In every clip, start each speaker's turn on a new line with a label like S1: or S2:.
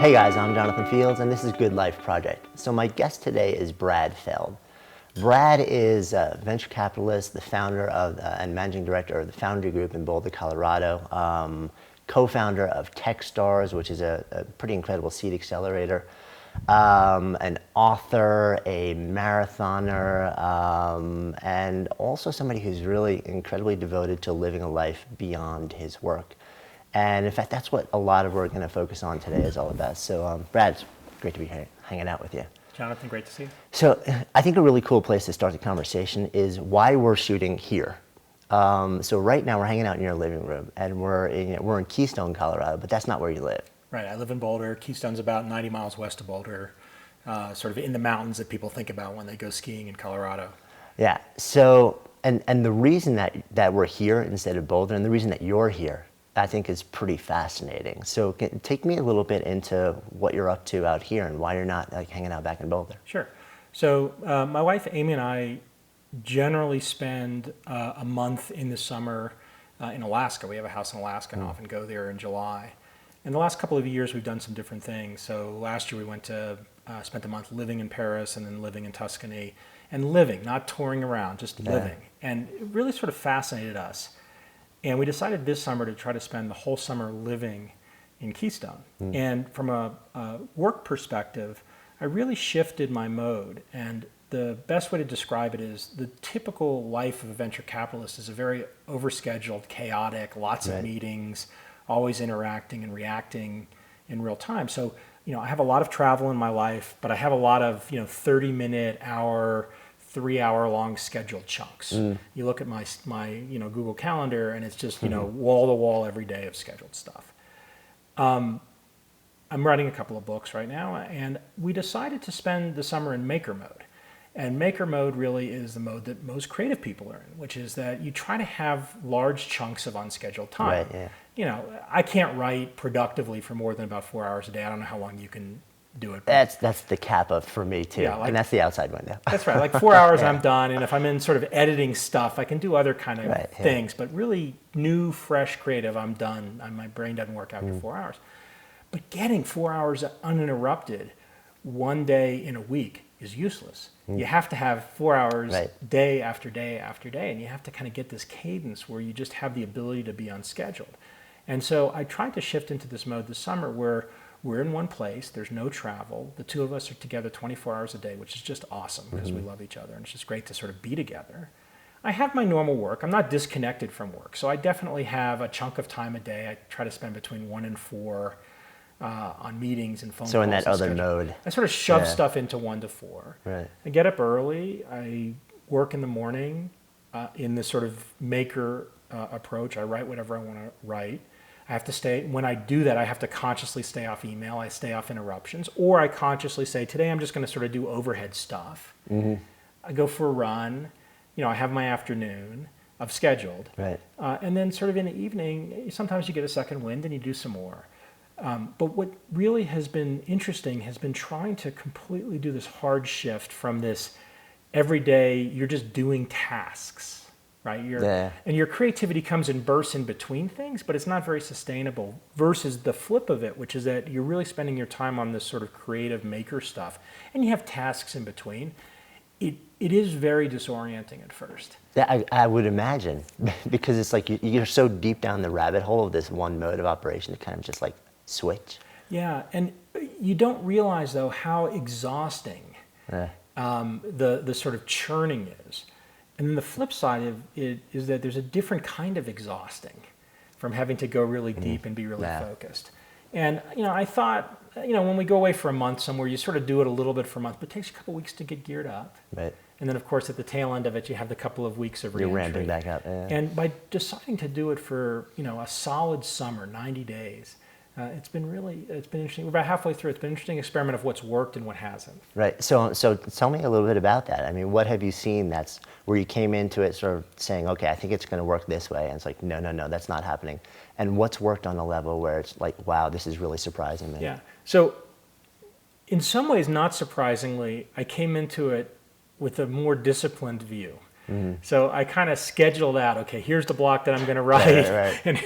S1: Hey guys, I'm Jonathan Fields and this is Good Life Project. So my guest today is Brad Feld. Brad is a venture capitalist, the founder of and managing director of the Foundry Group in Boulder, Colorado, co-founder of Techstars, which is a pretty incredible seed accelerator, an author, a marathoner, and also somebody who's really incredibly devoted to living a life beyond his work. And in fact, that's what a lot of what we're going to focus on today is all about. So, Brad, it's great to be here, hanging out with you.
S2: Jonathan, great to see you.
S1: So, I think a really cool place to start the conversation is why we're shooting here. So right now we're hanging out in your living room, and we're in Keystone, Colorado, but that's not where you live.
S2: Right, I live in Boulder. Keystone's about 90 miles west of Boulder, sort of in the mountains that people think about when they go skiing in Colorado.
S1: Yeah. So, and the reason that we're here instead of Boulder, and the reason that you're here, I think is pretty fascinating. So take me a little bit into what you're up to out here and why you're not like hanging out back in Boulder.
S2: Sure. So my wife Amy and I generally spend a month in the summer in Alaska. We have a house in Alaska and often go there in July. In the last couple of years, we've done some different things. So last year we went to spent a month living in Paris and then living in Tuscany, and living, not touring around, just living. And it really sort of fascinated us. And we decided this summer to try to spend the whole summer living in Keystone. And from a work perspective, I really shifted my mode. And the best way to describe it is the typical life of a venture capitalist is a very overscheduled, chaotic, lots of meetings, always interacting and reacting in real time. So, I have a lot of travel in my life, but I have a lot of, 30-minute, hour, 3-hour long scheduled chunks. You look at my Google Calendar and it's just, wall to wall every day of scheduled stuff. I'm writing a couple of books right now, and we decided to spend the summer in maker mode. And maker mode really is the mode that most creative people are in, which is that you try to have large chunks of unscheduled time.
S1: Right,
S2: yeah. I can't write productively for more than about 4 hours a day. I don't know how long you can do it.
S1: That's the cap of for me too,
S2: Yeah,
S1: and that's the outside window.
S2: That's right, like 4 hours I'm done, and if I'm in sort of editing stuff, I can do other kind of things, but really new, fresh, creative, I'm done. My brain doesn't work after 4 hours. But getting 4 hours uninterrupted one day in a week is useless. You have to have 4 hours day after day after day, and you have to kind of get this cadence where you just have the ability to be unscheduled. And so I tried to shift into this mode this summer where we're in one place, there's no travel, the two of us are together 24 hours a day, which is just awesome because we love each other, and it's just great to sort of be together. I have my normal work. I'm not disconnected from work, so I definitely have a chunk of time a day. I try to spend between 1 and 4 on meetings and phone calls.
S1: So in that other mode.
S2: I sort of shove stuff into 1 to 4.
S1: Right.
S2: I get up early, I work in the morning in this sort of maker approach. I write whatever I want to write. I have to stay, when I do that, I have to consciously stay off email, I stay off interruptions, or I consciously say, today I'm just going to sort of do overhead stuff. I go for a run, I have my afternoon of scheduled.
S1: Right.
S2: And then sort of in the evening, sometimes you get a second wind and you do some more. But what really has been interesting has been trying to completely do this hard shift from this every day, you're just doing tasks. Right, and your creativity comes in bursts in between things, but it's not very sustainable. Versus the flip of it, which is that you're really spending your time on this sort of creative maker stuff, and you have tasks in between. It is very disorienting at first.
S1: I would imagine, because it's like you're so deep down the rabbit hole of this one mode of operation to kind of just like switch.
S2: Yeah, and you don't realize though how exhausting the sort of churning is. And then the flip side of it is that there's a different kind of exhausting from having to go really deep and be really focused. And, I thought, when we go away for a month somewhere, you sort of do it a little bit for a month, but it takes a couple weeks to get geared up.
S1: Right.
S2: And then, of course, at the tail end of it, you have the couple of weeks of re-entry.
S1: You're ramping back up. Yeah.
S2: And by deciding to do it for, a solid summer, 90 days, it's been interesting. We're about halfway through. It's been an interesting experiment of what's worked and what hasn't.
S1: Right. So tell me a little bit about that. I mean, what have you seen that's where you came into it sort of saying, okay, I think it's going to work this way, and it's like, no, that's not happening. And what's worked on a level where it's like, wow, this is really surprising me.
S2: Yeah. So in some ways, not surprisingly, I came into it with a more disciplined view. So I kind of scheduled out, okay, here's the block that I'm going to write,
S1: Right.
S2: and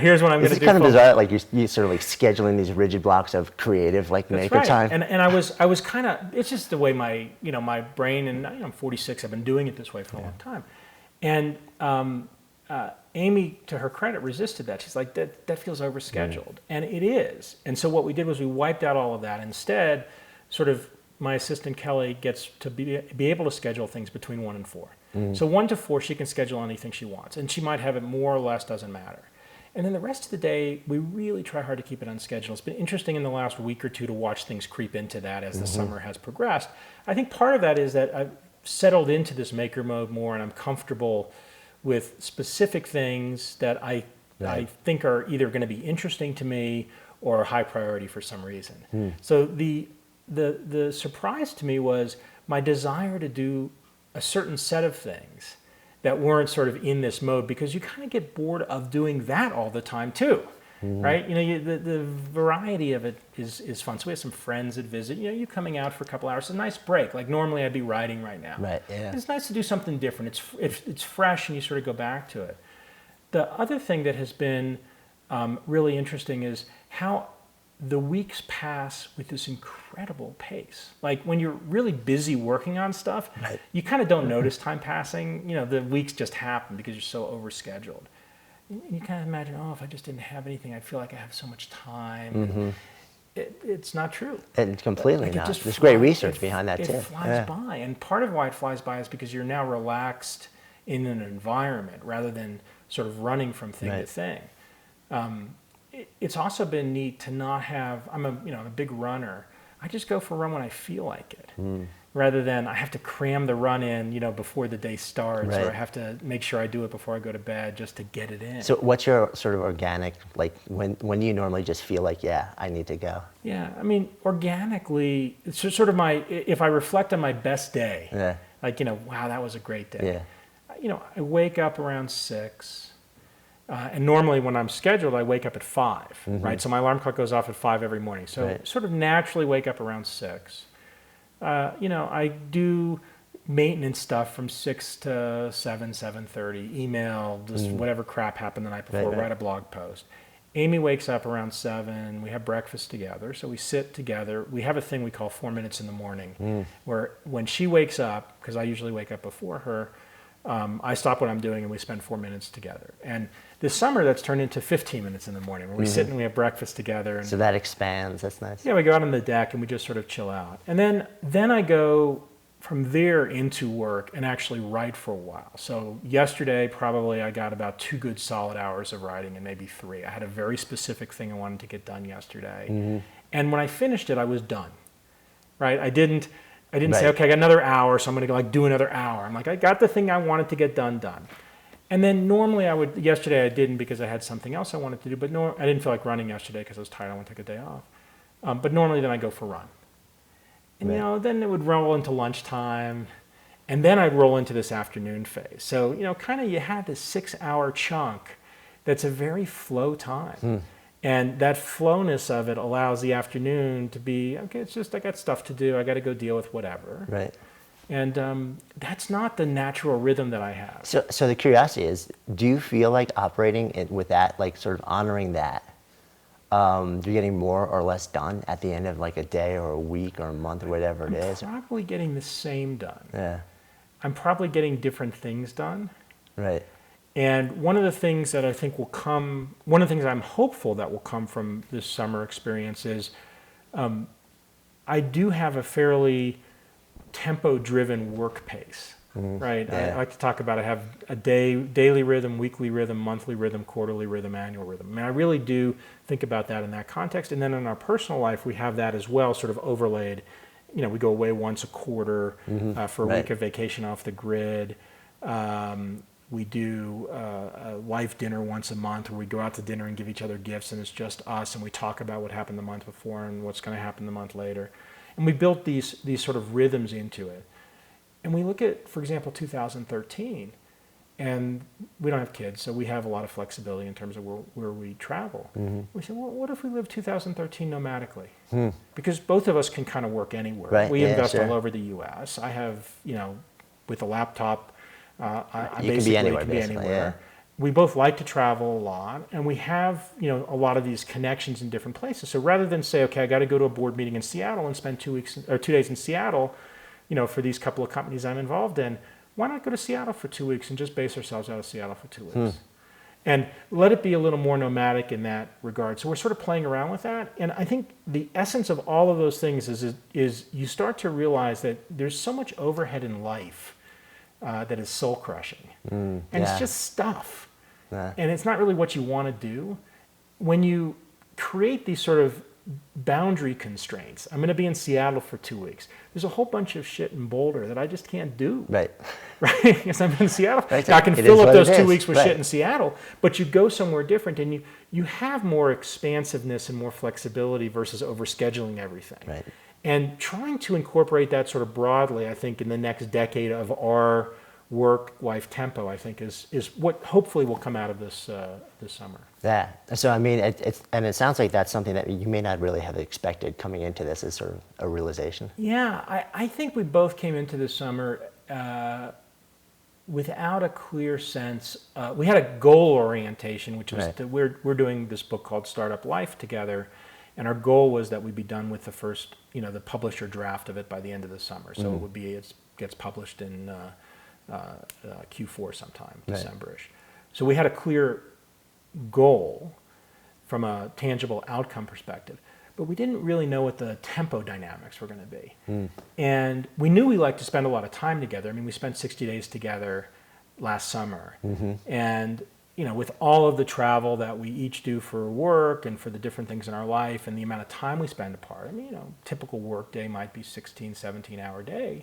S2: here's what I'm going to do.
S1: It's kind of bizarre, like you sort of like scheduling these rigid blocks of creative, like
S2: That's
S1: maker
S2: right.
S1: time.
S2: And I was kind of, it's just the way my brain, and I'm 46, I've been doing it this way for a long time. And Amy, to her credit, resisted that. She's like, that feels overscheduled. And it is. And so what we did was we wiped out all of that. Instead, sort of my assistant Kelly gets to be able to schedule things between 1 and 4. So 1 to 4, she can schedule anything she wants. And she might have it more or less, doesn't matter. And then the rest of the day, we really try hard to keep it on schedule. It's been interesting in the last week or two to watch things creep into that as the summer has progressed. I think part of that is that I've settled into this maker mode more, and I'm comfortable with specific things that I think are either going to be interesting to me or a high priority for some reason. So the surprise to me was my desire to do a certain set of things that weren't sort of in this mode, because you kind of get bored of doing that all the time too, right? The variety of it is fun. So we have some friends that visit. You coming out for a couple hours, it's a nice break. Like normally I'd be writing right now.
S1: Right. Yeah.
S2: It's nice to do something different. It's fresh, and you sort of go back to it. The other thing that has been really interesting is how the weeks pass with this incredible pace. Like when you're really busy working on stuff, you kind of don't notice time passing. The weeks just happen because you're so overscheduled. And you kind of imagine, if I just didn't have anything, I'd feel like I have so much time. It's not true.
S1: And completely
S2: Like,
S1: not. There's great research behind that too.
S2: It flies by. And part of why it flies by is because you're now relaxed in an environment rather than sort of running from thing to thing. It's also been neat to not have, I'm a big runner. I just go for a run when I feel like it, rather than I have to cram the run in, before the day starts, or I have to make sure I do it before I go to bed just to get it in.
S1: So what's your sort of organic, like when do you normally just feel like, I need to go?
S2: Yeah, I mean, organically, it's just sort of if I reflect on my best day, like, wow, that was a great day. I wake up around 6. And normally when I'm scheduled, I wake up at 5, right? So my alarm clock goes off at 5 every morning. So sort of naturally wake up around 6. I do maintenance stuff from 6 to 7, 7:30, email, just whatever crap happened the night before, write a blog post. Amy wakes up around 7. We have breakfast together. So we sit together. We have a thing we call 4 minutes in the morning, where when she wakes up, because I usually wake up before her, I stop what I'm doing and we spend 4 minutes together. And this summer that's turned into 15 minutes in the morning where we sit and we have breakfast together. And
S1: so that expands. That's nice.
S2: Yeah, we go out on the deck and we just sort of chill out. And then I go from there into work and actually write for a while. So yesterday probably I got about 2 good solid hours of writing, and maybe 3. I had a very specific thing I wanted to get done yesterday. And when I finished it, I was done, right? I didn't say, okay, I got another hour, so I'm going to go do another hour. I'm like, I got the thing I wanted to get done. And then normally yesterday I didn't because I had something else I wanted to do, but I didn't feel like running yesterday because I was tired, I wanted to take a day off. But normally then I go for a run. And then it would roll into lunchtime, and then I'd roll into this afternoon phase. So, kind of you had this 6-hour chunk that's a very flow time. And that flowness of it allows the afternoon to be, okay, it's just I got stuff to do. I got to go deal with whatever.
S1: Right.
S2: And that's not the natural rhythm that I have.
S1: So the curiosity is, do you feel like operating with that, like sort of honoring that, you're getting more or less done at the end of like a day or a week or a month or whatever it is?
S2: I'm probably getting the same done.
S1: Yeah.
S2: I'm probably getting different things done.
S1: Right.
S2: And one of the things that I think will come, one of the things I'm hopeful that will come from this summer experience is I do have a fairly tempo-driven work pace, right?
S1: Yeah.
S2: I like to talk about I have a daily rhythm, weekly rhythm, monthly rhythm, quarterly rhythm, annual rhythm. I mean, I really do think about that in that context. And then in our personal life, we have that as well, sort of overlaid. We go away once a quarter for a week of vacation off the grid. We do a life dinner once a month where we go out to dinner and give each other gifts, and it's just us, and we talk about what happened the month before and what's going to happen the month later. And we built these sort of rhythms into it. And we look at, for example, 2013, and we don't have kids, so we have a lot of flexibility in terms of where we travel. We said, well, what if we live 2013 nomadically? Because both of us can kind of work anywhere.
S1: Right.
S2: We
S1: Yeah,
S2: invest
S1: sure.
S2: all over the U.S. I have, with a laptop,
S1: You can be anywhere, basically. Yeah.
S2: We both like to travel a lot, and we have, a lot of these connections in different places. So rather than say, okay, I got to go to a board meeting in Seattle and spend 2 weeks or 2 days in Seattle, for these couple of companies I'm involved in, why not go to Seattle for 2 weeks and just base ourselves out of Seattle for 2 weeks? And let it be a little more nomadic in that regard. So we're sort of playing around with that. And I think the essence of all of those things is you start to realize that there's so much overhead in life that is soul crushing. And it's just stuff. And it's not really what you want to do. When you create these sort of boundary constraints, I'm going to be in Seattle for 2 weeks. There's a whole bunch of shit in Boulder that I just can't do.
S1: Right.
S2: Because I'm in Seattle.
S1: Right.
S2: I can fill up those 2 weeks with
S1: right.
S2: shit in Seattle, but you go somewhere different and you have more expansiveness and more flexibility versus overscheduling everything.
S1: Right. And
S2: trying to incorporate that sort of broadly, I think, in the next decade of our work-life tempo, I think, is what hopefully will come out of this summer.
S1: Yeah. So I mean, it sounds like that's something that you may not really have expected coming into this as sort of a realization.
S2: Yeah, I think we both came into this summer without a clear sense. We had a goal orientation, which was that we're doing this book called Startup Life together, and our goal was that we'd be done with the first, the publisher draft of it by the end of the summer. So it gets published in Q4 sometime, December-ish. So we had a clear goal from a tangible outcome perspective, but we didn't really know what the tempo dynamics were going to be. And we knew we liked to spend a lot of time together. I mean, we spent 60 days together last summer. And, with all of the travel that we each do for work and for the different things in our life and the amount of time we spend apart, I mean, typical work day might be 16, 17-hour day.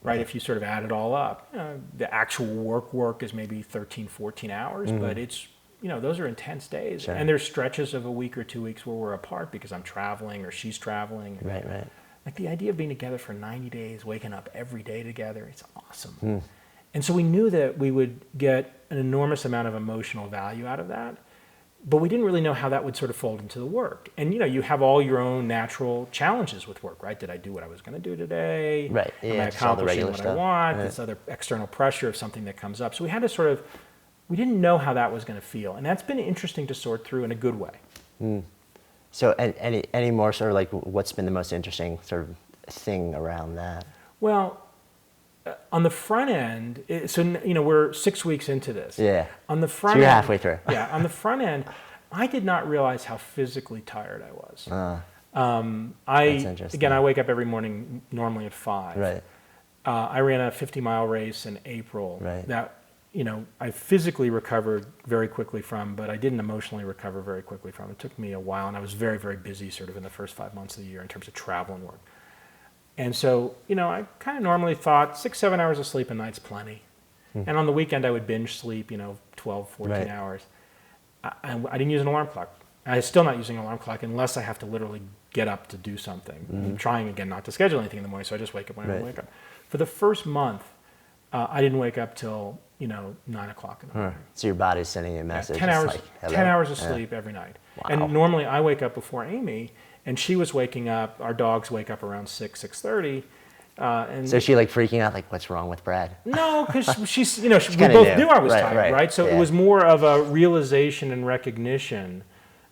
S2: Right, if you sort of add it all up, the actual work is maybe 13, 14 hours, but it's, those are intense days. Sure. And there's stretches of a week or 2 weeks where we're apart because I'm traveling or she's traveling.
S1: Right.
S2: Like the idea of being together for 90 days, waking up every day together, it's awesome. And so we knew that we would get an enormous amount of emotional value out of that. But we didn't really know how that would sort of fold into the work. And, you have all your own natural challenges with work, right? Did I do what I was going to do today?
S1: Right.
S2: Am I accomplishing what I want? This other external pressure of something that comes up. So we had to we didn't know how that was going to feel. And that's been interesting to sort through in a good way.
S1: So any more sort of like what's been the most interesting sort of thing around that?
S2: Well, on the front end, we're 6 weeks into this.
S1: Yeah.
S2: On the front
S1: so you're
S2: end,
S1: halfway through.
S2: Yeah. On the front end, I did not realize how physically tired I was. That's interesting. Again, I wake up every morning normally at 5.
S1: Right.
S2: I ran a 50-mile race in April.
S1: Right.
S2: That I physically recovered very quickly from, but I didn't emotionally recover very quickly from. It took me a while, and I was very, very busy sort of in the first 5 months of the year in terms of travel and work. And so, I kind of normally thought 6-7 hours of sleep a night's plenty. And on the weekend, I would binge sleep, 12, 14 hours. I didn't use an alarm clock. I'm still not using an alarm clock unless I have to literally get up to do something. I'm trying, again, not to schedule anything in the morning, so I just wake up when I wake up. For the first month, I didn't wake up till, 9 o'clock in the morning.
S1: So your body's sending you a message.
S2: 10 hours of sleep every night. Wow. And normally I wake up before Amy, and she was waking up. Our dogs wake up around 6:30. And
S1: so is she like freaking out, like what's wrong with Brad?
S2: No, because she's, we both knew I was tired, right? So it was more of a realization and recognition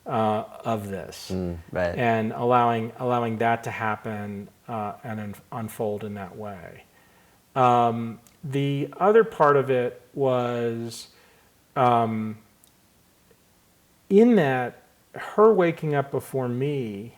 S2: of this, and allowing that to happen and unfold in that way. The other part of it was in that her waking up before me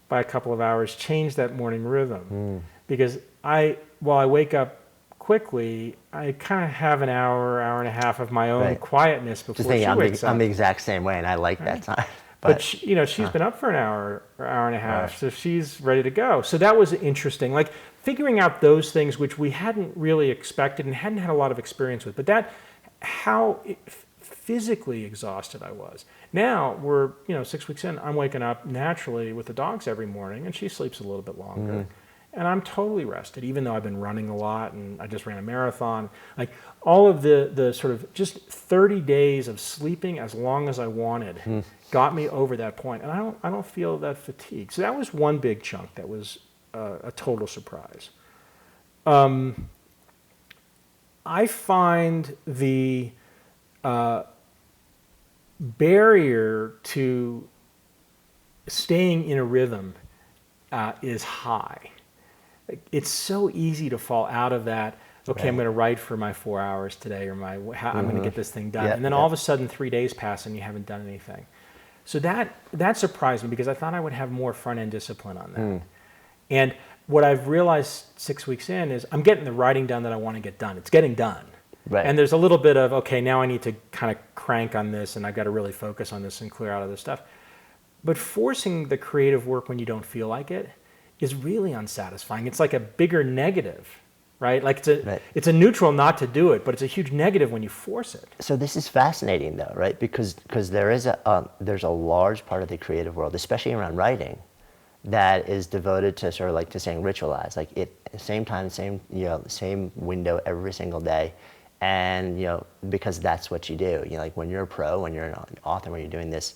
S2: by a couple of hours changed that morning rhythm. Because while I wake up quickly, I kind of have an hour and a half of my own quietness before she wakes up.
S1: I'm the exact same way, and I like that time.
S2: But she's been up for an hour and a half, so she's ready to go. So that was interesting, like figuring out those things which we hadn't really expected and hadn't had a lot of experience with. But how physically exhausted I was. Now we're 6 weeks in. I'm waking up naturally with the dogs every morning, and she sleeps a little bit longer. And I'm totally rested, even though I've been running a lot and I just ran a marathon. Like all of the sort of just 30 days of sleeping as long as I wanted got me over that point. And I don't feel that fatigue. So that was one big chunk that was a total surprise. I find the barrier to staying in a rhythm is high. It's so easy to fall out of that. Okay, I'm going to write for my 4 hours today, or I'm going to get this thing done, and then all of a sudden 3 days pass and you haven't done anything. So that surprised me, because I thought I would have more front end discipline on that. And what I've realized 6 weeks in is I'm getting the writing done that I want to get done. It's getting done.
S1: Right.
S2: And there's a little bit of, okay, now I need to kind of crank on this, and I've got to really focus on this and clear out other stuff. But forcing the creative work when you don't feel like it is really unsatisfying. It's like a bigger negative, right? Like it's a neutral not to do it, but it's a huge negative when you force it.
S1: So this is fascinating, though, right? Because there's a large part of the creative world, especially around writing, that is devoted to sort of like to saying ritualize, like same time, same window every single day, and because that's what you do. Like when you're a pro, when you're an author, when you're doing this,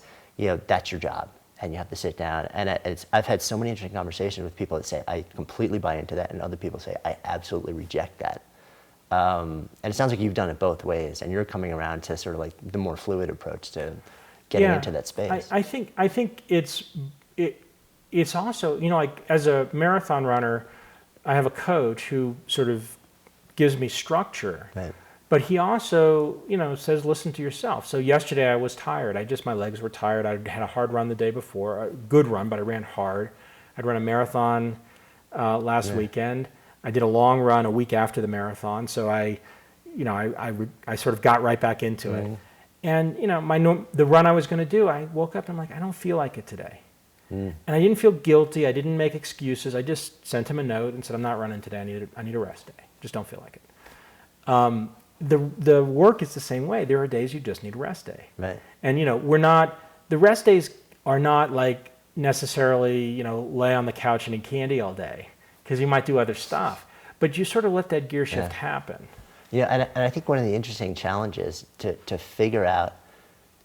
S1: that's your job, and you have to sit down. And I've had so many interesting conversations with people that say I completely buy into that, and other people say I absolutely reject that. And it sounds like you've done it both ways, and you're coming around to sort of like the more fluid approach to getting into that space.
S2: I think it's also, like as a marathon runner, I have a coach who sort of gives me structure.
S1: Right.
S2: But he also, says, listen to yourself. So yesterday I was tired. My legs were tired. I had a hard run the day before, a good run, but I ran hard. I'd run a marathon last weekend. I did a long run a week after the marathon. So I sort of got right back into it. And, the run I was going to do, I woke up and I'm like, I don't feel like it today. And I didn't feel guilty. I didn't make excuses. I just sent him a note and said, I'm not running today. I need a rest day. Just don't feel like it. The work is the same way. There are days you just need a rest day.
S1: Right.
S2: And the rest days are not like necessarily, lay on the couch and eat candy all day, because you might do other stuff. But you sort of let that gear shift happen.
S1: Yeah, and I think one of the interesting challenges to figure out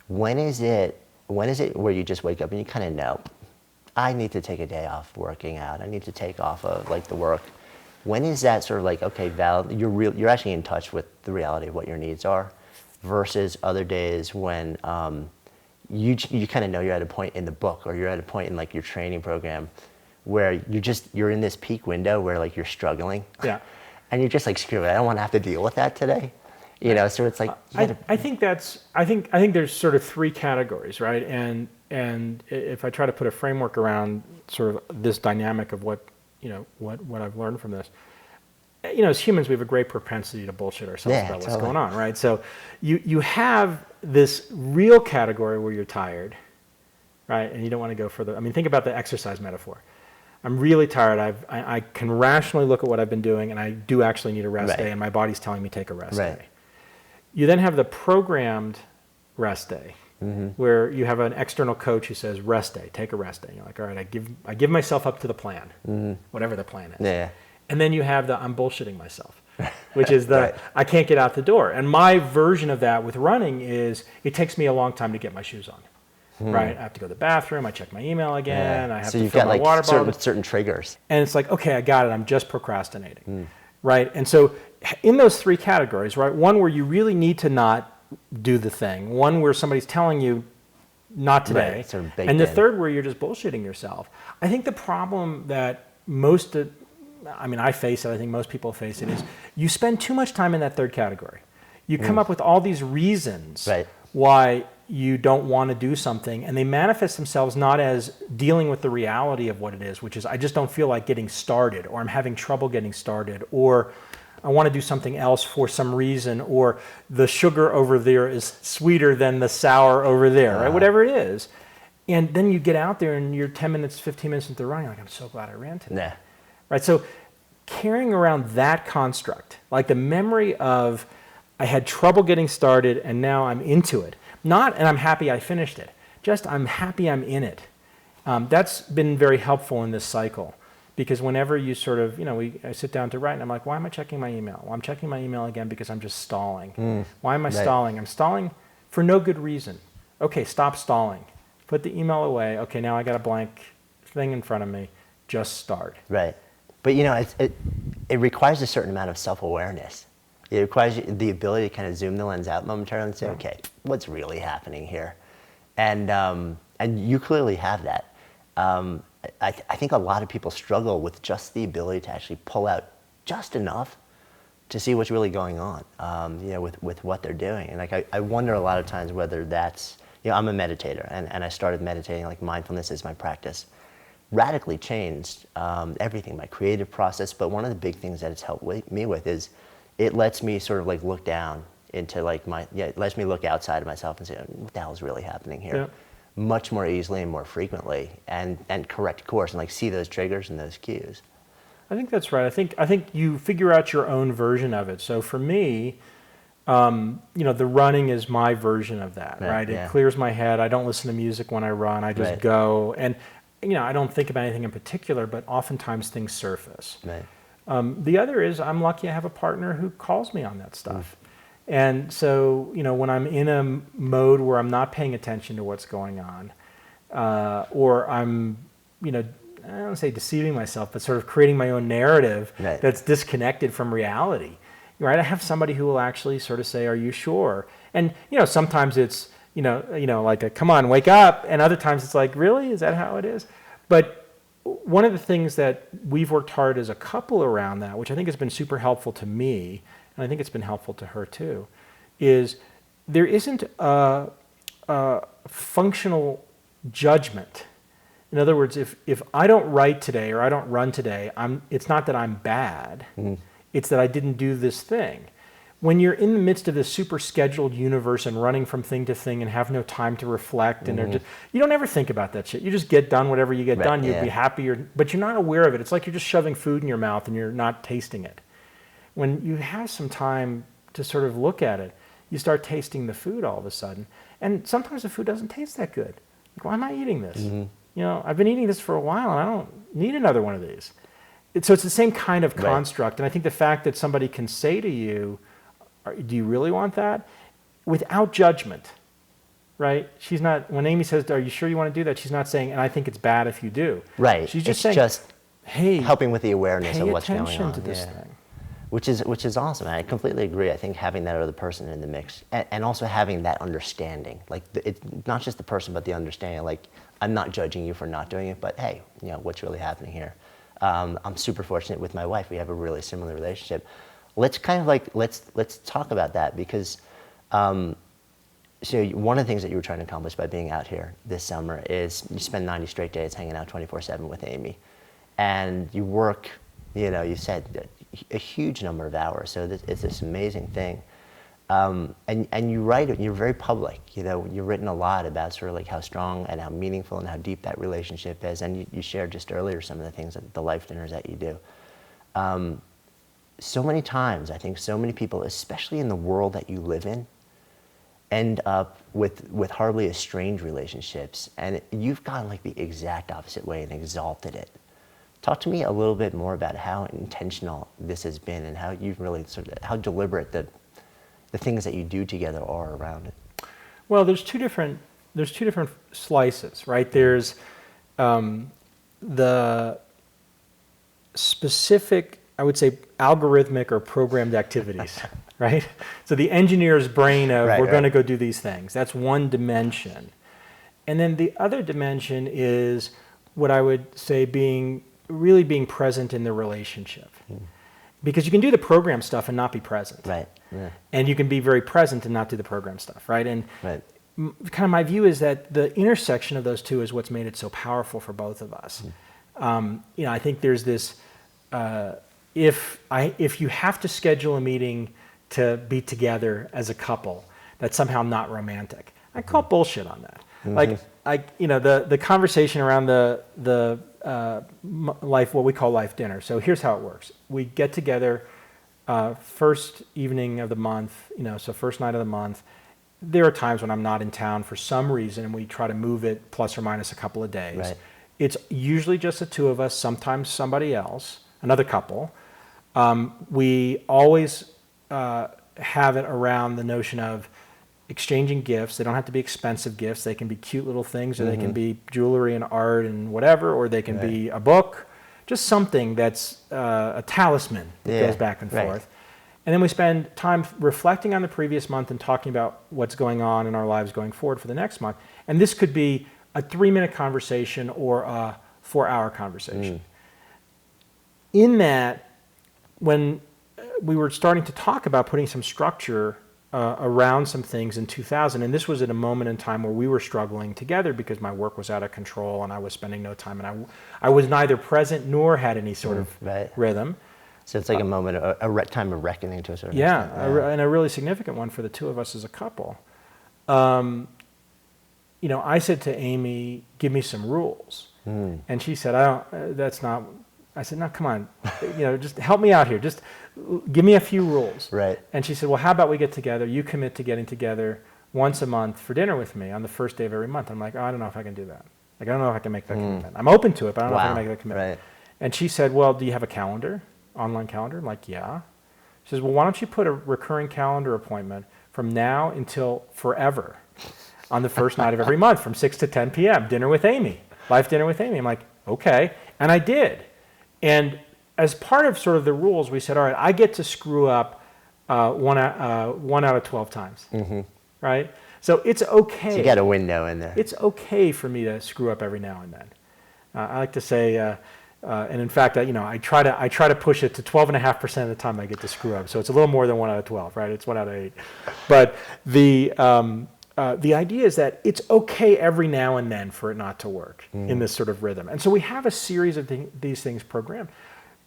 S1: when is it where you just wake up and you kind of know, I need to take a day off working out. I need to take off of like the work. When is that sort of like, okay, Val, you're actually in touch with the reality of what your needs are, versus other days when you kind of know you're at a point in the book, or you're at a point in like your training program where you're in this peak window where like you're struggling. Yeah. And you're just like, screw it, I don't want to have to deal with that today. So it's like
S2: I think there's sort of three categories, right? And if I try to put a framework around sort of this dynamic of what I've learned from this, as humans, we have a great propensity to bullshit ourselves about what's going on, right? So you have this real category where you're tired, right? And you don't want to go further. I mean, think about the exercise metaphor. I'm really tired. I can rationally look at what I've been doing, and I do actually need a rest day, and my body's telling me take a rest day. You then have the programmed rest day, where you have an external coach who says, rest day, take a rest day. And you're like, all right, I give myself up to the plan, whatever the plan is. Yeah. And then you have the I'm bullshitting myself, which is the I can't get out the door. And my version of that with running is it takes me a long time to get my shoes on. Right, I have to go to the bathroom. I check my email again. I have to fill my water bottle. So you've got like certain triggers. And it's like, okay, I got it. I'm just procrastinating, right? And so in those three categories, right, one where you really need to not do the thing, one where somebody's telling you not today, sort of and the third where you're just bullshitting yourself. I think the problem that I face it, I think most people face it, is you spend too much time in that third category. You come up with all these reasons why you don't want to do something, and they manifest themselves not as dealing with the reality of what it is, which is I just don't feel like getting started, or I'm having trouble getting started, or I want to do something else for some reason, or the sugar over there is sweeter than the sour over there, right? Whatever it is. And then you get out there and you're 10 minutes, 15 minutes into running, like, I'm so glad I ran today. Right? So carrying around that construct, like the memory of I had trouble getting started and now I'm into it. Not, and I'm happy I finished it. Just, I'm happy I'm in it. That's been very helpful in this cycle, because whenever you sort of, I sit down to write and I'm like, why am I checking my email? Well, I'm checking my email again because I'm just stalling. Why am I stalling? I'm stalling for no good reason. Okay, stop stalling. Put the email away. Okay, now I got a blank thing in front of me. Just start. Right.
S1: But it requires a certain amount of self-awareness. It requires the ability to kind of zoom the lens out momentarily and say, okay, what's really happening here? And you clearly have that. I think a lot of people struggle with just the ability to actually pull out just enough to see what's really going on, with what they're doing. And like, I wonder a lot of times whether that's, I'm a meditator, and I started meditating, like mindfulness is my practice. Radically changed everything, my creative process. But one of the big things that it's helped me with is it lets me sort of like look down into like it lets me look outside of myself and say, what the hell is really happening here?
S2: Yeah.
S1: Much more easily and more frequently, and correct course, and like see those triggers and those cues.
S2: I think that's right. I think you figure out your own version of it. So for me, the running is my version of that, right?
S1: Yeah.
S2: It clears my head. I don't listen to music when I run. I just go. And, I don't think about anything in particular, but oftentimes things surface.
S1: Right.
S2: The other is I'm lucky I have a partner who calls me on that stuff. And so, when I'm in a mode where I'm not paying attention to what's going on, or I'm, I don't want to say deceiving myself, but sort of creating my own narrative that's disconnected from reality, right? I have somebody who will actually sort of say, are you sure? And, sometimes it's, like a, come on, wake up. And other times it's like, really? Is that how it is? But one of the things that we've worked hard as a couple around that, which I think has been super helpful to me, and I think it's been helpful to her too, is there isn't a functional judgment. In other words, if I don't write today or I don't run today, it's not that I'm bad, it's that I didn't do this thing. When you're in the midst of this super scheduled universe and running from thing to thing and have no time to reflect, and you don't ever think about that shit. You just get done whatever you get done. You'd be happy, but you're not aware of it. It's like you're just shoving food in your mouth and you're not tasting it. When you have some time to sort of look at it, you start tasting the food all of a sudden. And sometimes the food doesn't taste that good. Like, why am I eating this? I've been eating this for a while and I don't need another one of these. So it's the same kind of construct. And I think the fact that somebody can say to you, do you really want that? Without judgment, right? She's not, when Amy says, are you sure you want to do that? She's not saying, and I think it's bad if you do.
S1: Right.
S2: She's just
S1: it's
S2: saying,
S1: just
S2: hey,
S1: helping with the awareness of what's going on.
S2: Pay attention to this thing.
S1: Which is awesome. I completely agree. I think having that other person in the mix, and also having that understanding, like it's not just the person, but the understanding. Like, I'm not judging you for not doing it, but hey, what's really happening here? I'm super fortunate with my wife. We have a really similar relationship. Let's kind of like let's talk about that, because so one of the things that you were trying to accomplish by being out here this summer is you spend 90 straight days hanging out 24/7 with Amy, and you work. You said a huge number of hours, so it's this amazing thing. And you write, you're very public. You've written a lot about sort of like how strong and how meaningful and how deep that relationship is. And you shared just earlier some of the things, the life dinners that you do. So many times, I think so many people, especially in the world that you live in, end up with horribly estranged relationships. And you've gone like the exact opposite way and exalted it. Talk to me a little bit more about how intentional this has been and how you've really how deliberate the things that you do together are around it.
S2: Well, there's two different slices, right? There's the specific, I would say, algorithmic or programmed activities, right? So the engineer's brain of we're going to go do these things. That's one dimension. And then the other dimension is what I would say really being present in the relationship. Because you can do the program stuff and not be present.
S1: Right. Yeah.
S2: And you can be very present and not do the program stuff, right? And kind of my view is that the intersection of those two is what's made it so powerful for both of us. I think there's this, if you have to schedule a meeting to be together as a couple, that's somehow not romantic. I call bullshit on that. The conversation around the what we call life dinner. So here's how it works. We get together first evening of the month, so first night of the month. There are times when I'm not in town for some reason, and we try to move it plus or minus a couple of days.
S1: Right.
S2: It's usually just the two of us, sometimes somebody else, another couple. We always have it around the notion of exchanging gifts. They don't have to be expensive gifts. They can be cute little things, or they can be jewelry and art and whatever, or they can be a book, just something that's a talisman that goes back and forth. And then we spend time reflecting on the previous month and talking about what's going on in our lives going forward for the next month. And this could be a 3-minute conversation or a 4-hour conversation. In that, when we were starting to talk about putting some structure around some things in 2000, and this was at a moment in time where we were struggling together because my work was out of control and I was spending no time, and I was neither present nor had any sort of rhythm.
S1: So it's like a moment, a time of reckoning to a certain
S2: extent.
S1: Yeah,
S2: and a really significant one for the two of us as a couple. You know, I said to Amy, give me some rules. And she said, that's not, I said, no, come on, you know, just help me out here. Just give me a few rules.
S1: Right.
S2: And she said, well, how about we get together? You commit to getting together once a month for dinner with me on the first day of every month. I'm like, oh, I don't know if I can do that. Like, I don't know if I can make that commitment. I'm open to it, but I don't know if I can make that commitment.
S1: Right.
S2: And she said, well, do you have a calendar, online calendar? I'm like, yeah. She says, well, why don't you put a recurring calendar appointment from now until forever on the first night of every month from 6 to 10 p.m., dinner with Amy, life dinner with Amy. I'm like, okay. And I did. And as part of sort of the rules, we said, all right, I get to screw up one out of 12 times, right? So it's okay.
S1: So you got a window in there.
S2: It's okay for me to screw up every now and then. I like to say, and in fact, you know, I try to push it to 12.5% of the time I get to screw up. So it's a little more than 1 out of 12, right? It's 1 out of 8. But the idea is that it's okay every now and then for it not to work in this sort of rhythm. And so we have a series of these things programmed.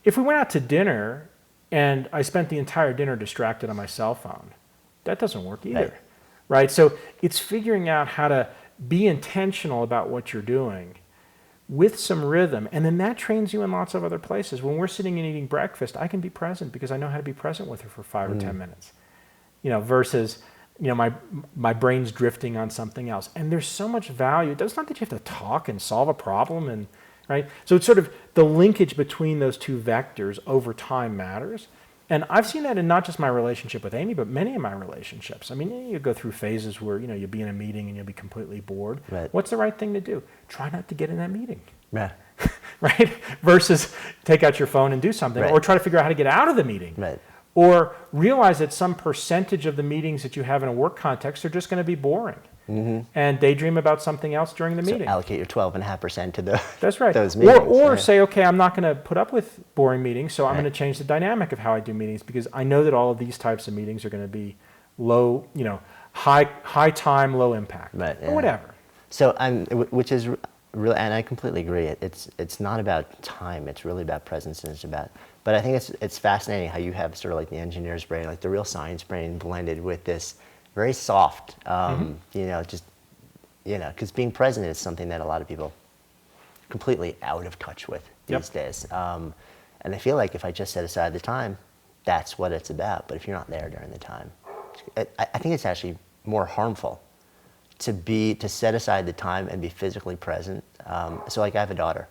S2: If we went out to dinner and I spent the entire dinner distracted on my cell phone, that doesn't work either, right? So it's figuring out how to be intentional about what you're doing with some rhythm, and then that trains you in lots of other places. When we're sitting and eating breakfast, I can be present because I know how to be present with her for 5 or 10 minutes, you know, versus, you know, my brain's drifting on something else. And there's so much value. It's not that you have to talk and solve a problem, and right. So it's sort of the linkage between those two vectors over time matters. And I've seen that in not just my relationship with Amy, but many of my relationships. I mean, you go through phases where, you know, you'll be in a meeting and you'll be completely bored.
S1: Right.
S2: What's the right thing to do? Try not to get in that meeting.
S1: Yeah.
S2: Right? Versus take out your phone and do something, or try to figure out how to get out of the meeting.
S1: Right.
S2: Or realize that some percentage of the meetings that you have in a work context are just going to be boring. And daydream about something else during the meeting.
S1: Allocate your 12.5% to those.
S2: That's right.
S1: Those meetings.
S2: Or say, okay, I'm not going to put up with boring meetings, so I'm going to change the dynamic of how I do meetings, because I know that all of these types of meetings are going to be low, you know, high time, low impact, or whatever.
S1: So which is really, and I completely agree. It's not about time. It's really about presence, and it's about. But I think it's fascinating how you have sort of like the engineer's brain, like the real science brain, blended with this very soft, you know, just, you know, because being present is something that a lot of people completely out of touch with these days. And I feel like if I just set aside the time, that's what it's about. But if you're not there during the time, I think it's actually more harmful to set aside the time and be physically present. So like I have a daughter,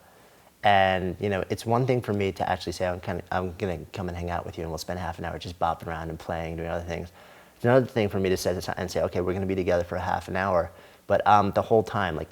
S1: and you know, it's one thing for me to actually say, I'm gonna come and hang out with you and we'll spend half an hour just bopping around and playing, doing other things. It's another thing for me to set aside and say, okay, we're gonna be together for a half an hour, but the whole time, like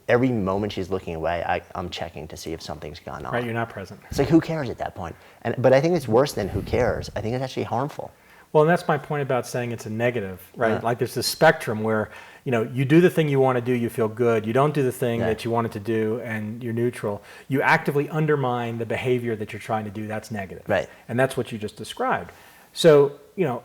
S1: every moment she's looking away, I'm checking to see if something's gone on.
S2: Right, you're not present.
S1: It's like, who cares at that point? But I think it's worse than who cares. I think it's actually harmful.
S2: Well, and that's my point about saying it's a negative, right? Yeah. Like there's this spectrum where, you know, you do the thing you want to do, you feel good. You don't do the thing that you wanted to do, and you're neutral. You actively undermine the behavior that you're trying to do. That's negative.
S1: Right.
S2: And that's what you just described. So, you know,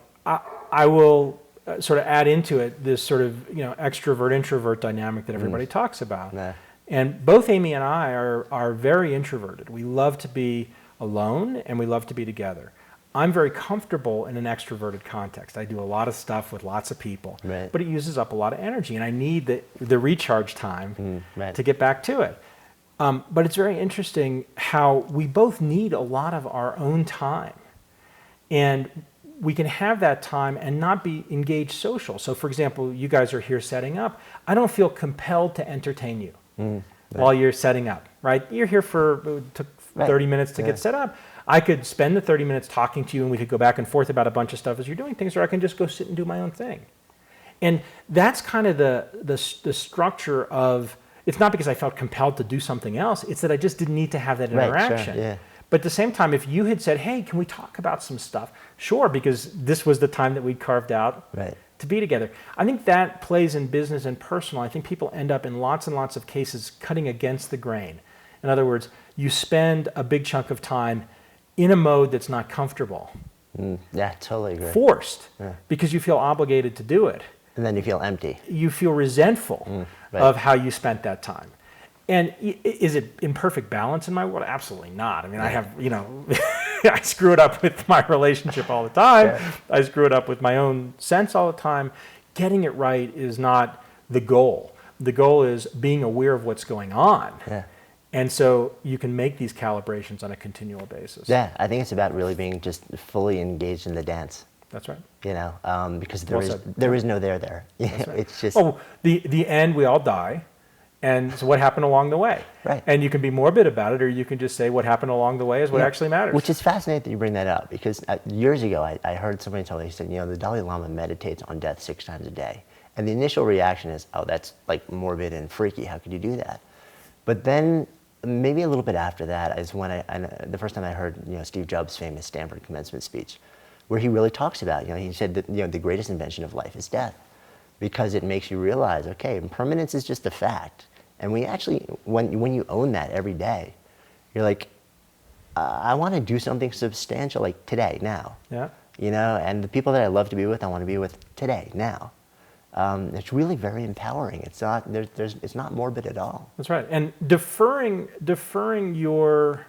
S2: I will sort of add into it this sort of, you know, extrovert-introvert dynamic that everybody talks about. Yeah. And both Amy and I are very introverted. We love to be alone, and we love to be together. I'm very comfortable in an extroverted context. I do a lot of stuff with lots of people, but it uses up a lot of energy, and I need the recharge time to get back to it. But it's very interesting how we both need a lot of our own time. And we can have that time and not be engaged social. So for example, you guys are here setting up. I don't feel compelled to entertain you while you're setting up, right? You're here it took 30 minutes to get set up. I could spend the 30 minutes talking to you and we could go back and forth about a bunch of stuff as you're doing things, or I can just go sit and do my own thing. And that's kind of the structure of, it's not because I felt compelled to do something else, it's that I just didn't need to have that interaction.
S1: Sure, yeah.
S2: But at the same time, if you had said, hey, can we talk about some stuff? Sure, because this was the time that we'd carved out
S1: Right.
S2: to be together. I think that plays in business and personal. I think people end up in lots and lots of cases cutting against the grain. In other words, you spend a big chunk of time in a mode that's not comfortable.
S1: Yeah, totally agree.
S2: Forced,
S1: Yeah.
S2: because you feel obligated to do it.
S1: And then you feel empty.
S2: You feel resentful
S1: right.
S2: of how you spent that time. And is it in perfect balance in my world? Absolutely not. I mean, I have, I screw it up with my relationship all the time.
S1: Yeah.
S2: I screw it up with my own sense all the time. Getting it right is not the goal. The goal is being aware of what's going on.
S1: Yeah.
S2: And so you can make these calibrations on a continual basis.
S1: Yeah, I think it's about really being just fully engaged in the dance.
S2: That's right.
S1: Because
S2: Well
S1: there is no there there.
S2: That's right.
S1: It's just
S2: the end, we all die. And so what happened along the way?
S1: Right.
S2: And you can be morbid about it, or you can just say what happened along the way is what actually matters.
S1: Which is fascinating that you bring that up, because years ago I heard somebody tell me, he said, the Dalai Lama meditates on death 6 times a day. And the initial reaction is, oh, that's like morbid and freaky. How could you do that? But then maybe a little bit after that is when the first time I heard Steve Jobs' famous Stanford commencement speech, where he really talks about, he said that the greatest invention of life is death, because it makes you realize, okay, impermanence is just a fact. And we actually, when you own that every day, you're like, I want to do something substantial, like today, now.
S2: Yeah.
S1: And the people that I love to be with, I want to be with today, now. It's really very empowering. It's not morbid at all.
S2: That's right. And deferring your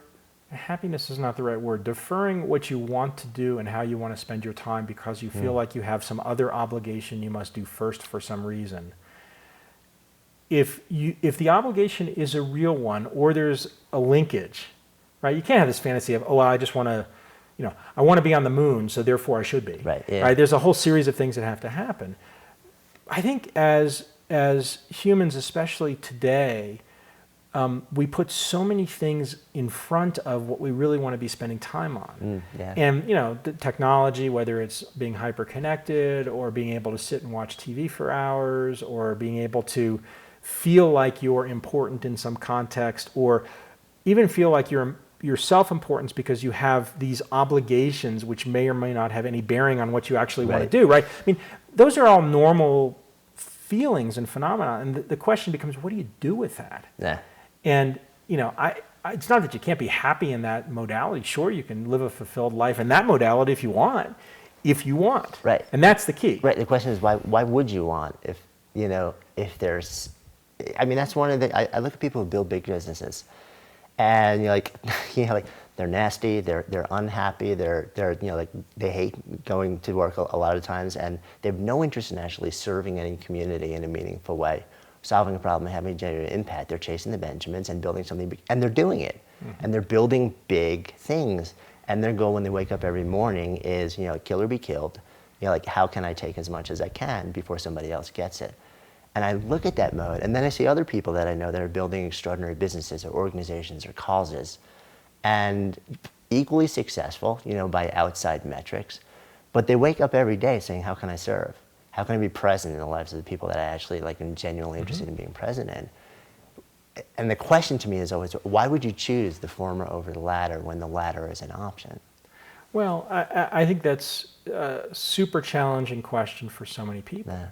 S2: happiness is not the right word. Deferring what you want to do and how you want to spend your time because you feel like you have some other obligation you must do first for some reason. If the obligation is a real one, or there's a linkage, right? You can't have this fantasy of, oh, I just want to, I want to be on the moon, so therefore I should be.
S1: Right. Yeah.
S2: Right? There's a whole series of things that have to happen. I think as humans, especially today, we put so many things in front of what we really want to be spending time on.
S1: Yeah.
S2: And, the technology, whether it's being hyper-connected or being able to sit and watch TV for hours or being able to feel like you're important in some context, or even feel like your self-importance because you have these obligations which may or may not have any bearing on what you actually want to do, right? I mean, those are all normal feelings and phenomena, and the question becomes, what do you do with that?
S1: Yeah.
S2: And, it's not that you can't be happy in that modality. Sure, you can live a fulfilled life in that modality if you want.
S1: Right.
S2: And that's the key.
S1: Right. The question is, why would you want if there's, that's one of the, I look at people who build big businesses, and they're nasty, they're unhappy, they're they hate going to work a lot of times, and they have no interest in actually serving any community in a meaningful way, solving a problem, having a genuine impact. They're chasing the Benjamins and building something big, and they're doing it, and they're building big things, and their goal when they wake up every morning is kill or be killed, how can I take as much as I can before somebody else gets it. And I look at that mode, and then I see other people that I know that are building extraordinary businesses or organizations or causes, and equally successful, by outside metrics, but they wake up every day saying, how can I serve? How can I be present in the lives of the people that I actually am genuinely interested in being present in? And the question to me is always, why would you choose the former over the latter when the latter is an option?
S2: Well, I think that's a super challenging question for so many people.
S1: Yeah.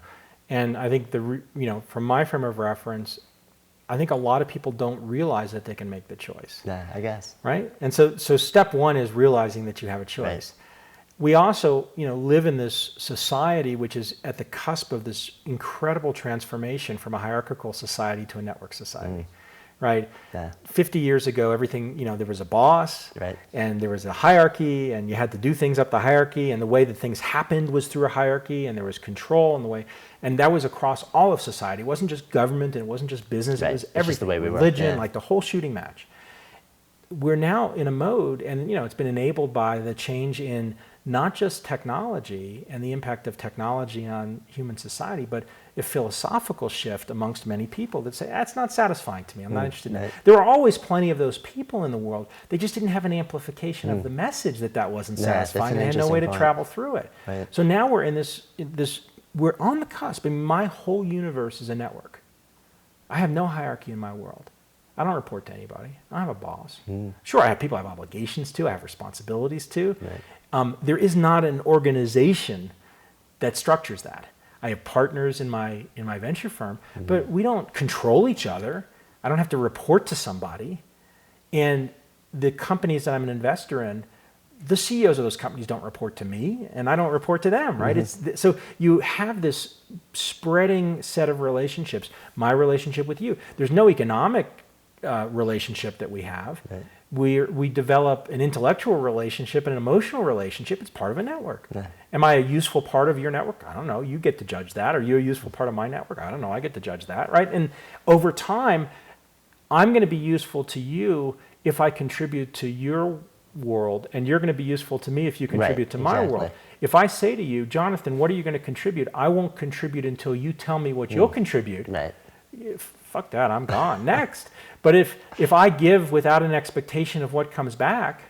S2: And I think from my frame of reference, I think a lot of people don't realize that they can make the choice.
S1: Yeah, I guess.
S2: Right? And so step one is realizing that you have a choice. Right. We also, live in this society which is at the cusp of this incredible transformation from a hierarchical society to a network society. Right?
S1: Yeah.
S2: 50 years ago, everything, there was a boss,
S1: right,
S2: and there was a hierarchy, and you had to do things up the hierarchy, and the way that things happened was through a hierarchy, and there was control, and that was across all of society. It wasn't just government, and it wasn't just business,
S1: right.
S2: It was everything.
S1: Just the way we
S2: religion,
S1: were. Yeah.
S2: the whole shooting match. We're now in a mode, and it's been enabled by the change in not just technology and the impact of technology on human society, but a philosophical shift amongst many people that say, that's not satisfying to me. I'm not interested in that. There are always plenty of those people in the world. They just didn't have an amplification of the message that wasn't satisfying. They had no way to travel through it.
S1: Right.
S2: So now we're in this, we're on the cusp. My whole universe is a network. I have no hierarchy in my world. I don't report to anybody. I don't have a boss. Sure, I have people I have obligations to. I have responsibilities to.
S1: Right.
S2: There is not an organization that structures that. I have partners in my venture firm, but we don't control each other. I don't have to report to somebody. And the companies that I'm an investor in, the CEOs of those companies don't report to me, and I don't report to them, right? So you have this spreading set of relationships. My relationship with you. There's no economic relationship that we have.
S1: Right.
S2: We develop an intellectual relationship and an emotional relationship. It's part of a network.
S1: Yeah.
S2: Am I a useful part of your network? I don't know. You get to judge that. Are you a useful part of my network? I don't know. I get to judge that, right? And over time, I'm going to be useful to you if I contribute to your world, and you're going to be useful to me if you contribute to my world. If I say to you, Jonathan, what are you going to contribute? I won't contribute until you tell me what you'll contribute.
S1: Right.
S2: Fuck that, I'm gone. Next. But if I give without an expectation of what comes back,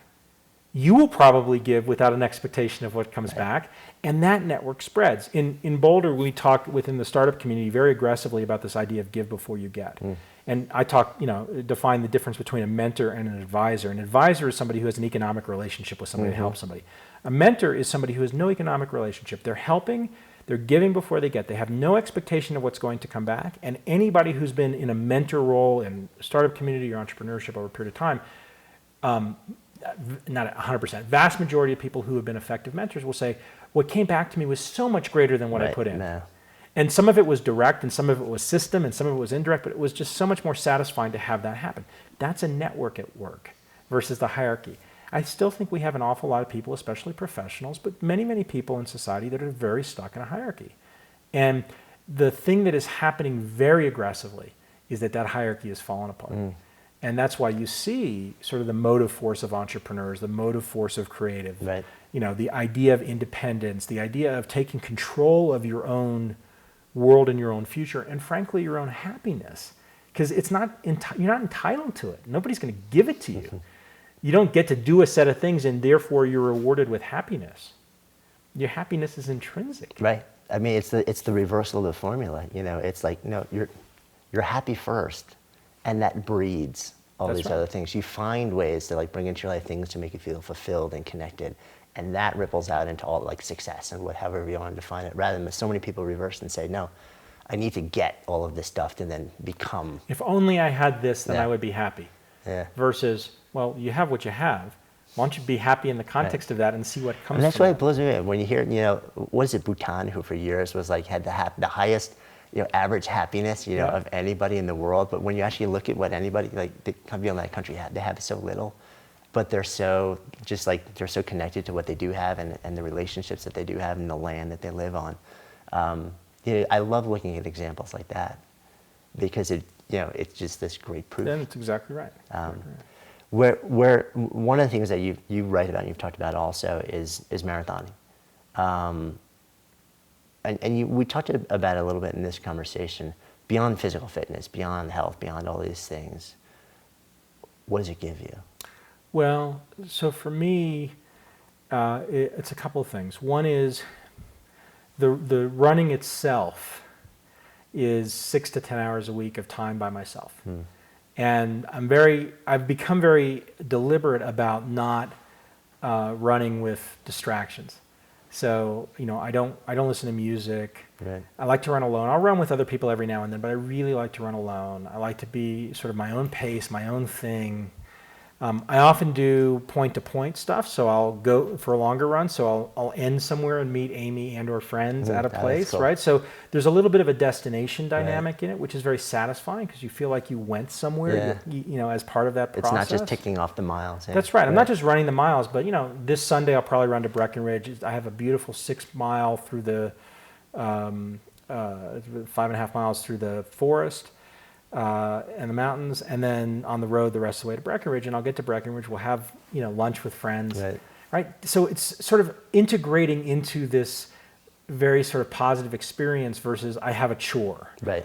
S2: you will probably give without an expectation of what comes back, and that network spreads. In Boulder, we talk within the startup community very aggressively about this idea of give before you get. And I talk, define the difference between a mentor and an advisor. An advisor is somebody who has an economic relationship with somebody to help somebody. A mentor is somebody who has no economic relationship. They're helping, they're giving before they get. They have no expectation of what's going to come back. And anybody who's been in a mentor role in startup community or entrepreneurship over a period of time, not 100%, vast majority of people who have been effective mentors will say, what came back to me was so much greater than what I put in.
S1: No.
S2: And some of it was direct, and some of it was system, and some of it was indirect, but it was just so much more satisfying to have that happen. That's a network at work versus the hierarchy. I still think we have an awful lot of people, especially professionals, but many, many people in society that are very stuck in a hierarchy. And the thing that is happening very aggressively is that hierarchy has fallen apart. And that's why you see sort of the motive force of entrepreneurs, the motive force of creative,
S1: Right.
S2: The idea of independence, the idea of taking control of your own world and your own future, and frankly, your own happiness. Because you're not entitled to it. Nobody's going to give it to you. You don't get to do a set of things, and therefore you're rewarded with happiness. Your happiness is intrinsic.
S1: Right. I mean, it's the reversal of the formula. It's like, no, you're happy first, and that breeds all
S2: That's
S1: these
S2: right.
S1: other things. You find ways to bring into your life things to make you feel fulfilled and connected, and that ripples out into all success and however you want to define it. Rather than so many people reverse and say, no, I need to get all of this stuff to then become.
S2: If only I had this, then
S1: Yeah.
S2: I would be happy.
S1: Yeah.
S2: Versus, well, you have what you have. Why don't you be happy in the context of that and see what comes
S1: And that's
S2: from
S1: why
S2: that?
S1: it blows me away when you hear, what is it, Bhutan, who for years was had the highest, average happiness, of anybody in the world. But when you actually look at what anybody, the people in that country have, they have so little, but they're so they're so connected to what they do have and the relationships that they do have and the land that they live on. I love looking at examples like that because it's just this great proof.
S2: Then it's exactly right.
S1: Where one of the things that you write about and you've talked about also is marathoning. And we talked about it a little bit in this conversation, beyond physical fitness, beyond health, beyond all these things. What does it give you?
S2: Well, so for me, it's a couple of things. One is the running itself is 6 to 10 hours a week of time by myself. And I've become very deliberate about not running with distractions. So, I don't listen to music.
S1: Right.
S2: I like to run alone. I'll run with other people every now and then, but I really like to run alone. I like to be sort of my own pace, my own thing. I often do point-to-point stuff, so I'll go for a longer run. So I'll end somewhere and meet Amy and/or friends at a place,
S1: cool.
S2: right? So there's a little bit of a destination dynamic in it, which is very satisfying because you feel like you went somewhere, as part of that process.
S1: It's not just ticking off the miles. Yeah.
S2: That's right. I'm not just running the miles, but this Sunday I'll probably run to Breckenridge. I have a beautiful 6 mile through the 5.5 miles through the forest. And the mountains, and then on the road the rest of the way to Breckenridge, and I'll get to Breckenridge, we'll have lunch with friends, right? So it's sort of integrating into this very sort of positive experience versus I have a chore.
S1: Right.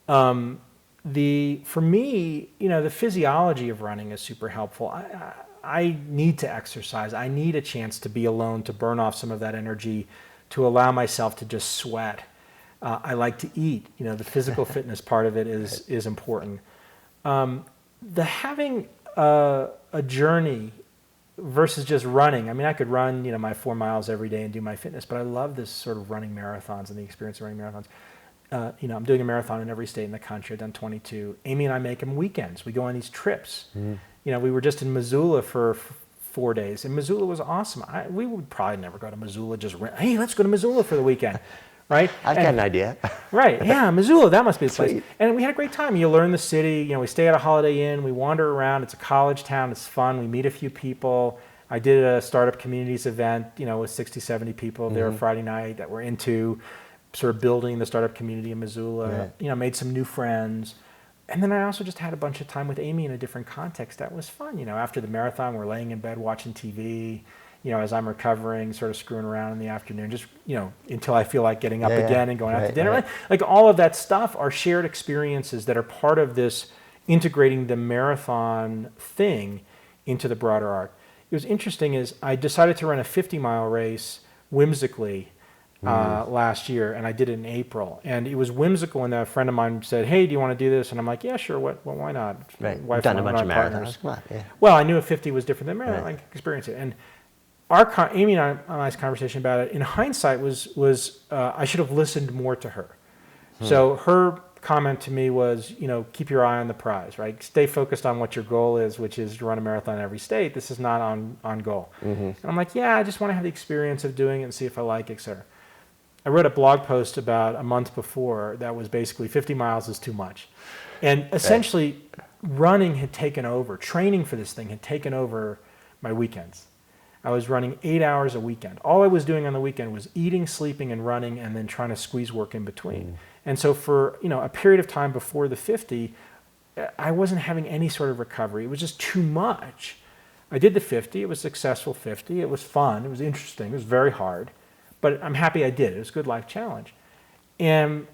S2: For me, the physiology of running is super helpful. I need to exercise. I need a chance to be alone, to burn off some of that energy, to allow myself to just sweat. I like to eat. The physical fitness part of it is important. the having a journey versus just running. I mean, I could run, my 4 miles every day and do my fitness, but I love this sort of running marathons and the experience of running marathons. I'm doing a marathon in every state in the country. I've done 22. Amy and I make them weekends. We go on these trips. We were just in Missoula for 4 days, and Missoula was awesome. We would probably never go to Missoula. Hey, let's go to Missoula for the weekend, right?
S1: I've got an idea.
S2: Right, yeah, Missoula, that must be the place.
S1: Sweet.
S2: And we had a great time. You learn the city. We stay at a Holiday Inn. We wander around. It's a college town. It's fun. We meet a few people. I did a startup communities event, with 60, 70 people there Friday night that were into sort of building the startup community in Missoula.
S1: Right.
S2: Made some new friends. And then I also just had a bunch of time with Amy in a different context. That was fun. After the marathon, we're laying in bed watching TV, as I'm recovering, sort of screwing around in the afternoon, just, until I feel like getting up again and going out to dinner.
S1: Right.
S2: Like all of that stuff are shared experiences that are part of this integrating the marathon thing into the broader arc. It was interesting is I decided to run a 50-mile race whimsically last year, and I did it in April. And it was whimsical, and a friend of mine said, "Hey, do you want to do this?" And I'm like, "Yeah, sure. Why not?"
S1: Right.
S2: Wife
S1: Done a
S2: and
S1: bunch of
S2: my
S1: marathons.
S2: partners.
S1: Come on, yeah.
S2: Well, I knew a 50 was different than marathon. I could experience it. And Amy and I's conversation about it, in hindsight, was I should have listened more to her. So her comment to me was, keep your eye on the prize, right? Stay focused on what your goal is, which is to run a marathon in every state. This is not on goal. And I'm like, yeah, I just want to have the experience of doing it and see if I like it, et cetera. I wrote a blog post about a month before that was basically 50 miles is too much. And essentially, running had taken over. Training for this thing had taken over my weekends. I was running 8 hours a weekend. All I was doing on the weekend was eating, sleeping, and running, and then trying to squeeze work in between. And so for a period of time before the 50, I wasn't having any sort of recovery. It was just too much. I did the 50. It was a successful 50. It was fun. It was interesting. It was very hard. But I'm happy I did. It was a good life challenge. And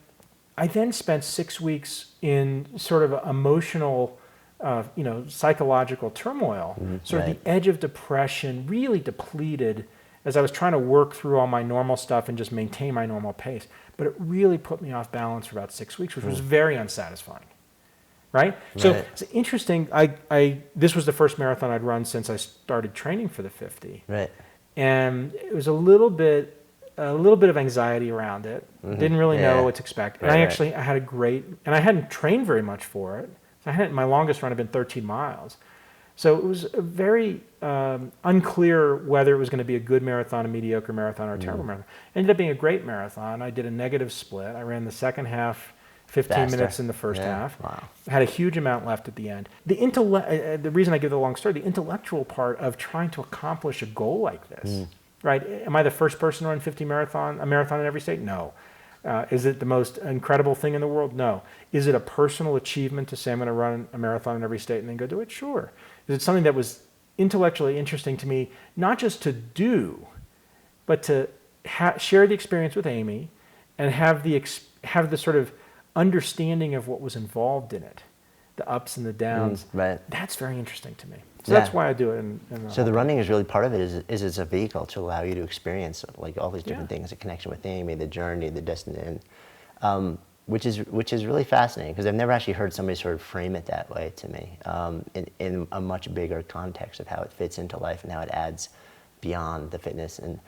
S2: I then spent 6 weeks in sort of emotional, psychological turmoil, sort of the edge of depression, really depleted as I was trying to work through all my normal stuff and just maintain my normal pace. But it really put me off balance for about 6 weeks, which was very unsatisfying. Right? So it's interesting. This was the first marathon I'd run since I started training for the 50.
S1: Right.
S2: And it was a little bit of anxiety around it. Didn't really know what to expect. And I had and I hadn't trained very much for it. So my longest run had been 13 miles. So it was a very unclear whether it was going to be a good marathon, a mediocre marathon, or a terrible marathon. It ended up being a great marathon. I did a negative split. I ran the second half 15 minutes in the first half.
S1: Wow.
S2: I had a huge amount left at the end. The reason I give the long story, the intellectual part of trying to accomplish a goal like this, right? Am I the first person to run a marathon in every state? No. Is it the most incredible thing in the world? No. Is it a personal achievement to say I'm going to run a marathon in every state and then go do it? Sure. Is it something that was intellectually interesting to me, not just to do, but to share the experience with Amy and have the sort of understanding of what was involved in it, the ups and the downs. That's very interesting to me. So that's why I do it.
S1: So the running is really part of it. Is it's a vehicle to allow you to experience like all these different things, a connection with Amy, the journey, the destination, which is really fascinating because I've never actually heard somebody sort of frame it that way to me in a much bigger context of how it fits into life and how it adds beyond the fitness. And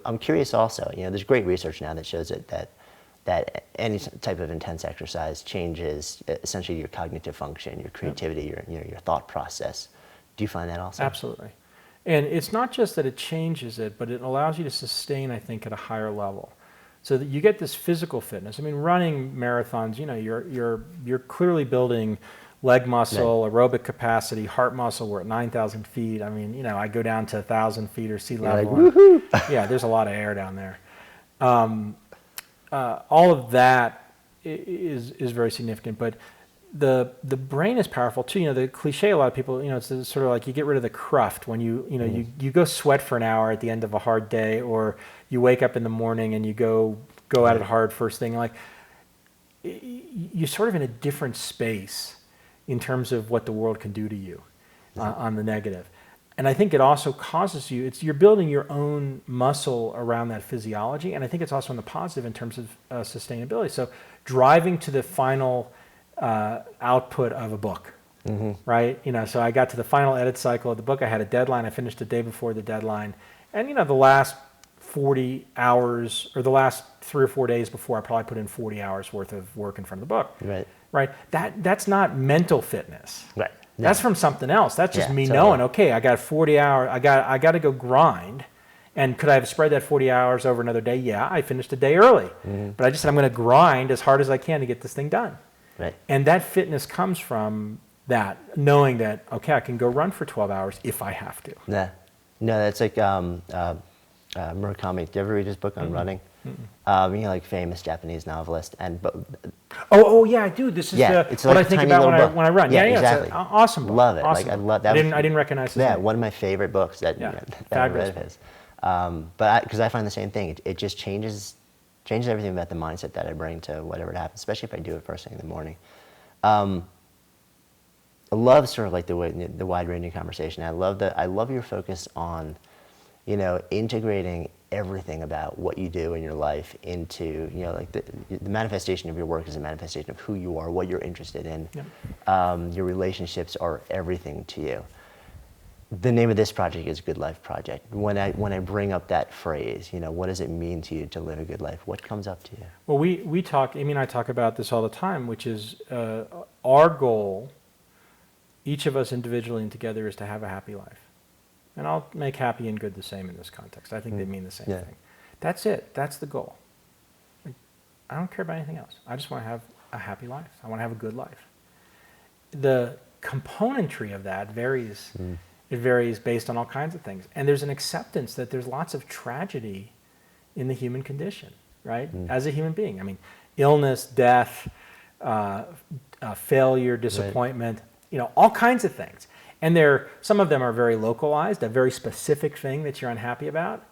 S1: I'm curious also. There's great research now that shows that any type of intense exercise changes essentially your cognitive function, your creativity, your thought process. Do you find that also?
S2: Absolutely. And it's not just that it changes it, but it allows you to sustain, I think, at a higher level. So that you get this physical fitness. I mean, running marathons, you're clearly building leg muscle, aerobic capacity, heart muscle. We're at 9,000 feet. I mean, I go down to 1,000 feet or sea level.
S1: Like, woohoo!
S2: Yeah, there's a lot of air down there. All of that is very significant, but the brain is powerful too. The cliche, a lot of people, it's sort of like you get rid of the cruft when you go sweat for an hour at the end of a hard day, or you wake up in the morning and you go at it hard first thing. Like you're sort of in a different space in terms of what the world can do to you on the negative. And I think it also causes you're building your own muscle around that physiology. And I think it's also on the positive in terms of sustainability. So driving to the final output of a book, right? So I got to the final edit cycle of the book. I had a deadline. I finished the day before the deadline. And, the last 40 hours or the last 3 or 4 days before, I probably put in 40 hours worth of work in front of the book. Right? That's not mental fitness.
S1: Right. No.
S2: That's from something else. That's just me
S1: totally.
S2: knowing, okay, I got 40 hours. I got to go grind. And could I have spread that 40 hours over another day? Yeah, I finished a day early. But I just said I'm going to grind as hard as I can to get this thing done.
S1: Right.
S2: And that fitness comes from that, knowing that, okay, I can go run for 12 hours if I have to.
S1: Yeah. No, that's like Murakami. Did you ever read his book on running? Like famous Japanese novelist.
S2: Oh yeah, I do. This is
S1: it's
S2: what
S1: like
S2: I think about when I run. Yeah,
S1: exactly.
S2: It's an awesome book.
S1: Love it.
S2: Awesome
S1: Like I
S2: book.
S1: love that.
S2: I didn't recognize his name.
S1: One of my favorite books that I read of his. But because I find the same thing, it just changes everything about the mindset that I bring to whatever it happens, especially if I do it first thing in the morning. I love sort of like the wide-ranging conversation. I love your focus on, integrating everything about what you do in your life into, like the manifestation of your work is a manifestation of who you are, what you're interested in. Yep. Your relationships are everything to you. The name of this project is Good Life Project. When I bring up that phrase, what does it mean to you to live a good life? What comes up to you?
S2: Well, Amy and I talk about this all the time, which is our goal, each of us individually and together, is to have a happy life. And I'll make happy and good the same in this context. I think they mean the same thing. That's it. That's the goal. I don't care about anything else. I just want to have a happy life. I want to have a good life. The componentry of that varies. It varies based on all kinds of things. And there's an acceptance that there's lots of tragedy in the human condition, right? As a human being. I mean, illness, death, failure, disappointment, all kinds of things. And some of them are very localized, a very specific thing that you're unhappy about.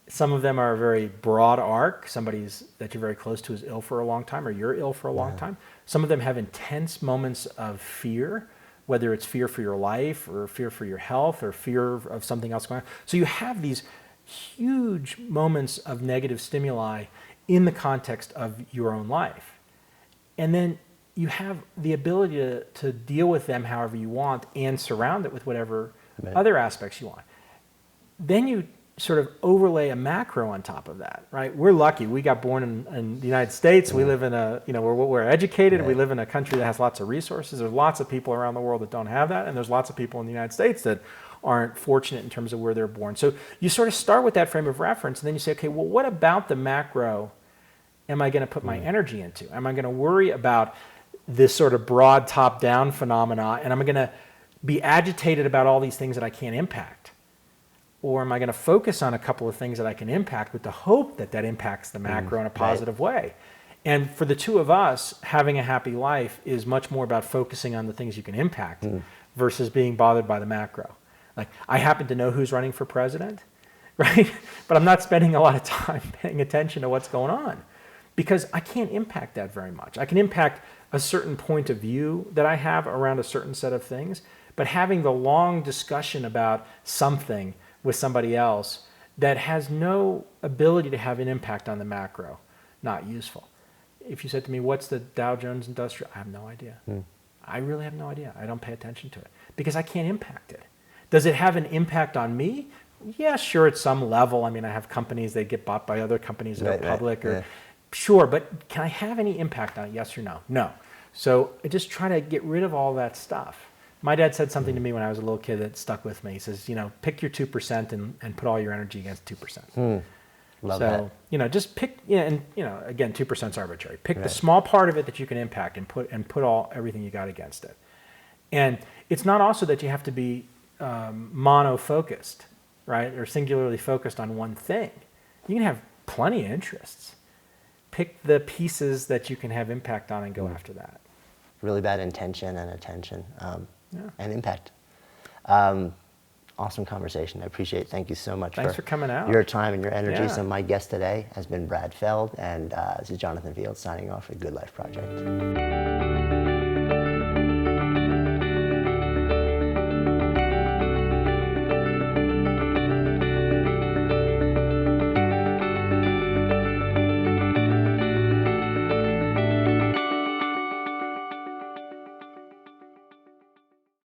S2: Some of them are a very broad arc. Somebody's that you're very close to is ill for a long time, or you're ill for a long time. Some of them have intense moments of fear, whether it's fear for your life or fear for your health or fear of something else going on. So you have these huge moments of negative stimuli in the context of your own life. And then you have the ability to deal with them however you want and surround it with whatever other aspects you want. Then you sort of overlay a macro on top of that, right? We're lucky. We got born in the United States. We live in we're educated. We live in a country that has lots of resources. There's lots of people around the world that don't have that. And there's lots of people in the United States that aren't fortunate in terms of where they're born. So you sort of start with that frame of reference, and then you say, okay, well, what about the macro am I going to put my energy into? Am I going to worry about this sort of broad top-down phenomena, and am I going to be agitated about all these things that I can't impact? Or am I going to focus on a couple of things that I can impact with the hope that that impacts the macro in a positive way? And for the two of us, having a happy life is much more about focusing on the things you can impact versus being bothered by the macro. Like, I happen to know who's running for president, right? But I'm not spending a lot of time paying attention to what's going on because I can't impact that very much. I can impact a certain point of view that I have around a certain set of things, but having the long discussion about something with somebody else that has no ability to have an impact on the macro, not useful. If you said to me, what's the Dow Jones Industrial? I have no idea. I really have no idea. I don't pay attention to it because I can't impact it. Does it have an impact on me? Yeah, sure, at some level. I mean, I have companies that get bought by other companies that are public. Sure, but can I have any impact on it? Yes or no? No. So I just try to get rid of all that stuff. My dad said something to me when I was a little kid that stuck with me. He says, pick your 2% and put all your energy against 2%.
S1: Love that.
S2: Just pick, and again, 2% is arbitrary. Pick the small part of it that you can impact and put everything you got against it. And it's not also that you have to be mono-focused, right, or singularly focused on one thing. You can have plenty of interests. Pick the pieces that you can have impact on and go after that.
S1: Really bad intention and attention and impact. Awesome conversation. I appreciate it. Thank you so much
S2: for coming out.
S1: Your time and your energy.
S2: Yeah.
S1: So my guest today has been Brad Feld, and this is Jonathan Fields signing off for Good Life Project.